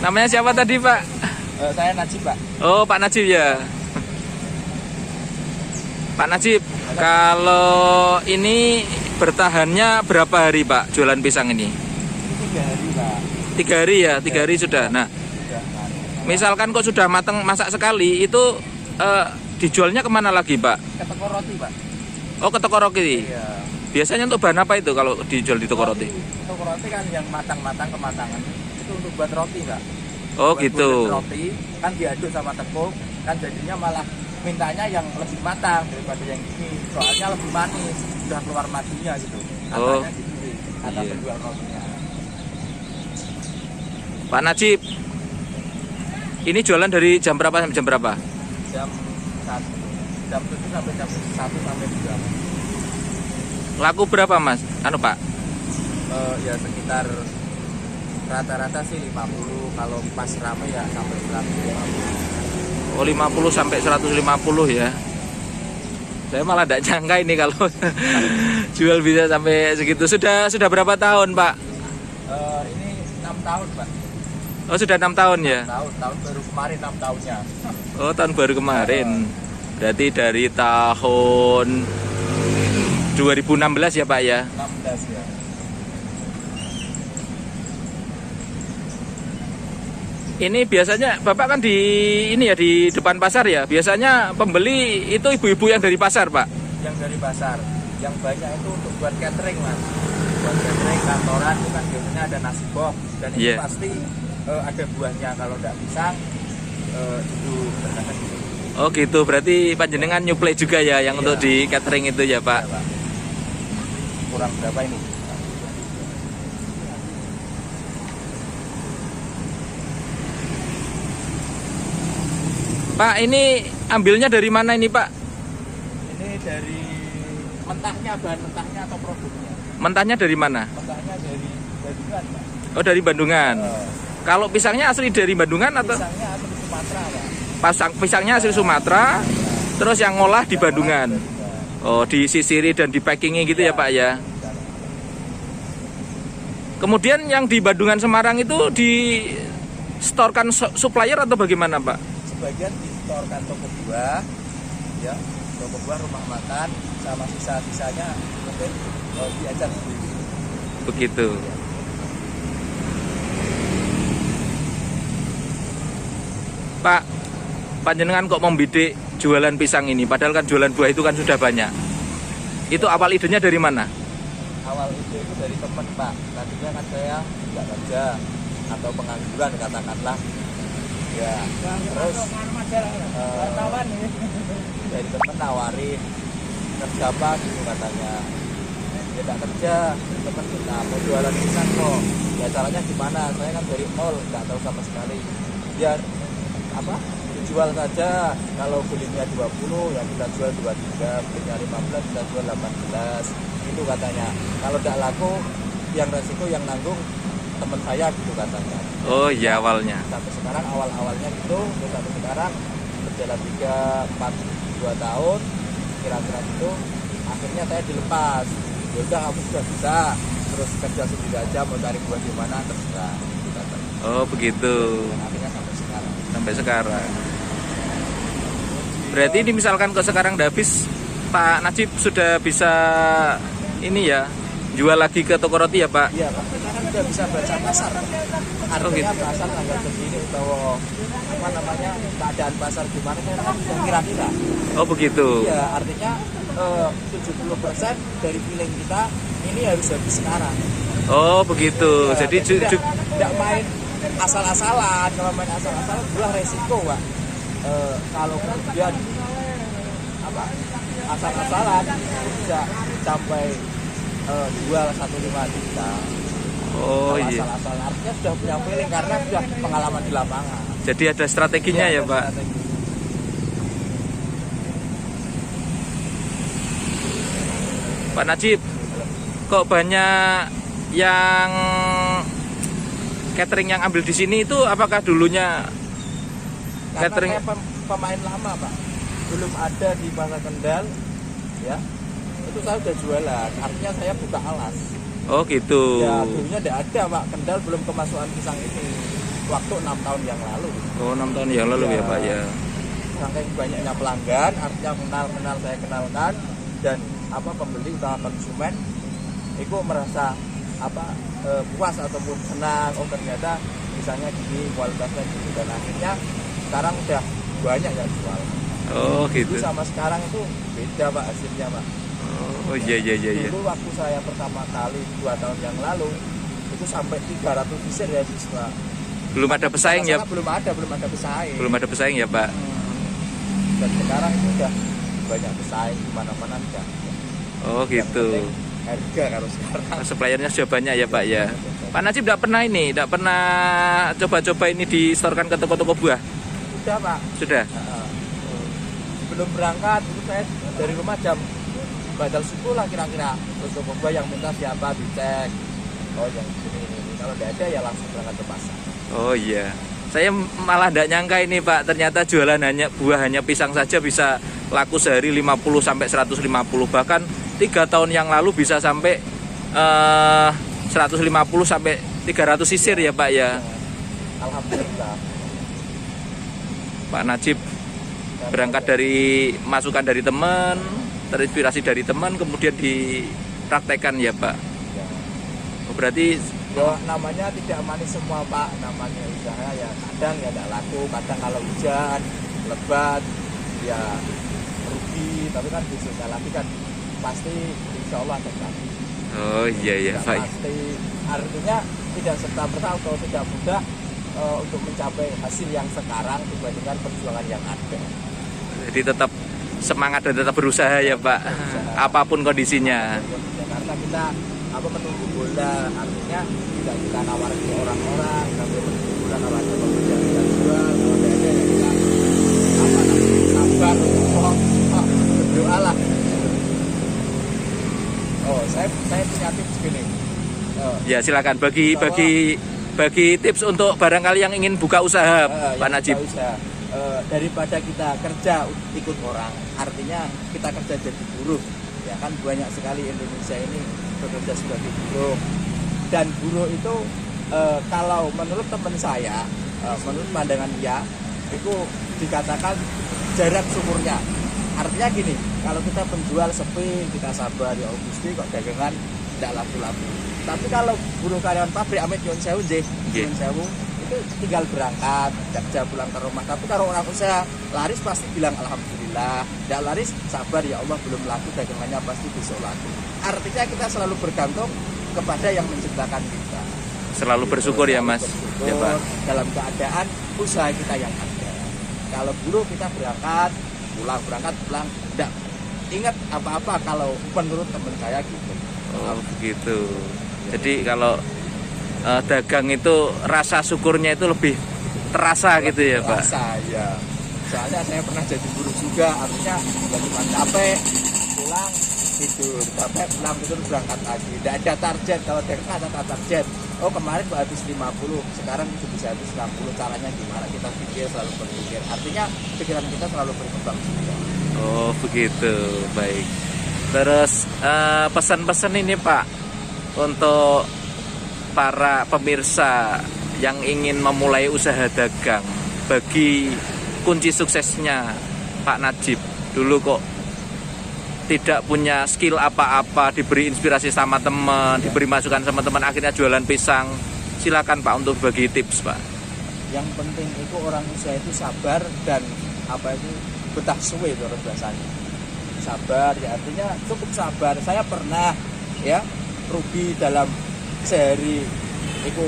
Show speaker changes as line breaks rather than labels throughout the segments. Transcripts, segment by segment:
Namanya siapa tadi, Pak?
Saya Najib, Pak.
Oh, Pak Najib ya. Pak Najib, kalau ini bertahannya berapa hari, Pak, jualan pisang ini?
3 hari, Pak.
3 hari ya, 3 hari sudah. Nah, misalkan kok sudah matang masak sekali, itu dijualnya kemana lagi, Pak?
Ke toko roti, Pak.
Oh, ke toko roti.
Iya.
Biasanya untuk bahan apa itu kalau dijual di toko roti?
Toko roti kan yang matang-matang kematangan. Itu untuk buat roti, Pak.
Oh,
Buat
gitu.
roti kan diaduk sama tepung, kan jadinya malah mintanya yang lebih matang daripada yang ini. Soalnya lebih manis, sudah keluar matinya gitu.
Oh.
Katanya gitu sih, kata
Iya.
penjual rotinya.
Pak Najib, ini jualan dari jam berapa sampai jam berapa?
Jam 1, jam 7 sampai jam 1 sampai 2.
Laku berapa, Mas? Anu, Pak?
Ya sekitar rata-rata sih 50, kalau pas rame ya sampai 150.
Oh, 50 sampai 150 ya. Saya malah tidak jangka ini kalau jual bisa sampai segitu. Sudah berapa tahun, Pak?
Ini 6 tahun, Pak.
Oh, sudah 6 tahun ya?
Tahun baru kemarin 6 tahunnya.
Oh, tahun baru kemarin. Berarti dari tahun 2016 ya, Pak ya?
16 ya.
Ini biasanya Bapak kan di ini ya, di depan pasar ya. Biasanya pembeli itu ibu-ibu yang dari pasar, Pak.
Yang dari pasar, yang banyak itu untuk buat catering, Mas. Buat catering kantoran itu kan biasanya ada nasi box dan itu
Iya.
pasti ada buahnya. Kalau tidak pisang itu berkata gitu.
Oh gitu, berarti panjenengan nyuplai juga ya yang
Iya.
untuk di catering itu ya, Pak.
Ya, Pak. Kurang berapa ini?
Pak, ini ambilnya dari mana ini, Pak?
Ini dari mentahnya, bahan mentahnya atau produknya?
Mentahnya dari mana?
Mentahnya dari Bandungan, Pak.
Oh, dari Bandungan. Kalau pisangnya asli dari Bandungan atau
Pisangnya asli Sumatera, Pak.
pisangnya asli Sumatera, terus yang ngolah di Bandungan? Oh, disisiri dan di packingi gitu ya, Pak ya. Kemudian yang di Bandungan Semarang itu di storkan supplier atau bagaimana, Pak?
Sebagian disetorkan toko buah, ya, toko buah, rumah makan, sama sisa-sisanya mungkin diajar sendiri.
Begitu. Pak, panjenengan kok membidik jualan pisang ini? Padahal kan jualan buah itu kan sudah banyak. Itu awal idenya dari mana?
Awal itu dari teman, Pak. Tadinya kan saya nggak kerja atau pengangguran katakanlah. Ya, terus dari temen nawarin kerja apa gitu katanya. Dia nggak kerja, temen kita mau jualan pisang kok. Ya caranya gimana? Saya kan dari nol, nggak tahu sama sekali. Biar apa? Dijual saja. Kalau belinya 20 ya kita jual 23, belinya 15 kita jual 18. Itu katanya. Kalau tidak laku, yang resiko yang nanggung teman saya gitu katanya.
Oh iya, awalnya.
Sampai sekarang awalnya gitu, terus sampai sekarang berjalan 2 tahun kira-kira gitu. Akhirnya saya dilepas. Ya udah, kamu sudah bisa, terus kerja sendiri aja, mau cari buat di mana terserah. Gitu katanya.
Oh begitu.
Dan akhirnya sampai sekarang.
Sampai sekarang. Berarti ini misalkan ke sekarang udah habis, Pak Najib sudah bisa ini ya, jual lagi ke toko roti ya, Pak?
Iya, Pak. Sekarang udah bisa baca pasar. Artinya
gitu.
pasar tanggal segini atau apa namanya, keadaan pasar gimana kan udah kira-kira.
Oh begitu.
Iya, artinya 70% dari feeling kita ini harus habis sekarang.
Oh begitu.
Ya,
Jadi
tidak main asal-asalan. Kalau main asal-asalan buah resiko, Pak. Kalau kemudian apa asal-asalan bisa sampai jual 1,5 juta.
oh
Kalau
iya.
asal-asalan artinya sudah punya feeling karena sudah pengalaman di lapangan.
Jadi ada strateginya ya,
ada
Pak.
strategi.
Pak Najib, kok banyak yang catering yang ambil di sini itu apakah dulunya
Karena
catering?
saya pemain lama, Pak. Belum ada di Pasar Kendal ya itu saya udah jualan, artinya saya buka alas.
Oh gitu.
Ya dulunya tidak ada Pak, Kendal belum kemasukan pisang ini waktu 6 tahun yang lalu.
Oh 6 tahun yang lalu ya Pak ya.
Saking banyaknya pelanggan, artinya kenal saya kenalkan, dan apa pembeli utama konsumen itu merasa apa puas ataupun senang, oh ternyata pisangnya gini, kualitasnya gini, dan akhirnya sekarang udah banyak yang jual.
Oh gitu.
Itu sama sekarang itu beda Pak hasilnya Pak.
Oh iya.
Dulu waktu saya pertama kali 2 tahun yang lalu itu sampai 300 disir ya siswa.
Belum ada pesaing ya?
Belum ada pesaing.
Belum ada pesaing ya Pak.
Dan sekarang itu udah banyak pesaing di mana-mana udah.
Oh gitu.
Harga kalau sekarang.
Suppliernya sudah banyak ya Pak ya. Pak Najib tidak pernah coba-coba ini distorkan ke toko-toko buah?
Sudah Pak.
Sudah.
Sebelum berangkat itu saya dari rumah jam badal subuh lah kira-kira, terus toko buah yang minta siapa dicek. Oh yang ini. Kalau tidak ada ya langsung berangkat ke pasar.
Oh iya. Saya malah tidak nyangka ini Pak, ternyata jualan buah hanya pisang saja bisa laku sehari 50 sampai 150, bahkan 3 tahun yang lalu bisa sampai 150 sampai 300 sisir ya Pak ya.
Alhamdulillah.
Pak Najib berangkat dari masukan dari teman, terinspirasi dari teman, kemudian dipraktekkan ya Pak. Oh, berarti
ya namanya tidak manis semua Pak, namanya usaha ya kadang ya tidak laku, kadang kalau hujan lebat ya rugi, tapi kan bisnisnya lagi kan pasti insya Allah akan lagi.
Oh iya Pak.
Pasti artinya tidak serta-merta atau tidak mudah untuk mencapai hasil yang sekarang dibandingkan perjuangan yang ada.
Jadi tetap semangat dan tetap berusaha ya Pak, apapun kondisinya.
Karena kita menunggu bola, artinya tidak kita nawarin ke orang-orang, tapi menunggu bola nawarin ke pembeli kita jual. Kalau tidak ada ya kita sabar, berdoa lah. Oh saya punya tips gini.
Ya silakan bagi tips untuk barangkali yang ingin buka usaha Pak Najib.
Daripada kita kerja ikut orang, artinya kita kerja jadi buruh, ya kan banyak sekali Indonesia ini bekerja sebagai buruh, dan buruh itu kalau menurut teman saya, menurut pandangan dia itu dikatakan jarak sumurnya. Artinya gini, kalau kita penjual sepi, kita sabar ya Gusti kok dagangan tidak laku-laku. Tapi kalau buruh karyawan pabrik Amit Yon Sewu itu tinggal berangkat, kerja pulang ke rumah. Tapi kalau orang usaha laris pasti bilang alhamdulillah, tidak laris sabar ya Allah belum laku, dagangannya pasti besok laku. Artinya kita selalu bergantung kepada yang menciptakan kita.
Selalu bersyukur ya Mas.
Bersyukur
ya Pak.
dalam keadaan usaha kita yang ada. Kalau buruh kita berangkat pulang, tidak ingat apa-apa kalau menurut teman saya gitu.
Oh begitu. Jadi kalau dagang itu rasa syukurnya itu lebih terasa gitu ya Pak.
Terasa ya. Soalnya saya pernah jadi buruh juga, artinya cuma capek pulang tidur, capek pulang tidur berangkat lagi. Tidak ada target, kalau dagang ada target. Oh kemarin habis 50, sekarang itu bisa habis 60. Caranya gimana? Kita selalu berpikir. Artinya pikiran kita selalu berkembang juga.
Oh begitu, baik. Terus pesan-pesan ini Pak untuk para pemirsa yang ingin memulai usaha dagang, bagi kunci suksesnya Pak Najib dulu kok tidak punya skill apa-apa, diberi inspirasi sama teman, diberi masukan sama teman, akhirnya jualan pisang. Silakan Pak untuk bagi tips Pak.
Yang penting itu orang usaha itu sabar dan betah suwe terus biasanya. Sabar ya artinya cukup sabar. Saya pernah ya rugi dalam sehari itu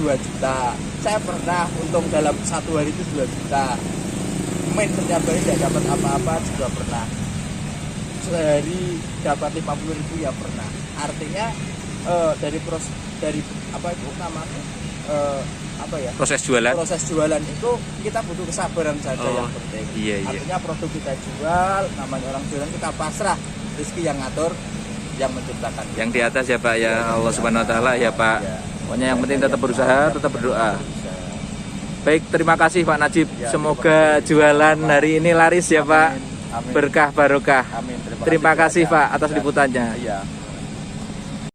2 juta. Saya pernah untung dalam 1 hari itu 2 juta. Main setiap hari tidak dapat apa-apa juga pernah. Sehari dapat 50.000 ya pernah. Artinya dari apa itu namanya
proses jualan.
Proses jualan itu kita butuh kesabaran saja yang penting.
Iya.
Artinya produk kita jual, namanya orang jualan kita pasrah, rezeki yang ngatur, yang menciptakan.
Yang di atas ya Pak ya, Allah Subhanahu wa taala ya Pak. Pokoknya yang penting tetap berusaha, tetap berdoa. Baik, terima kasih Pak Najib. Semoga jualan hari ini laris ya Pak.
Amin.
berkah barokah.
Amin.
Terima kasih
banyak.
Pak atas
Dan-
liputannya.
Iya.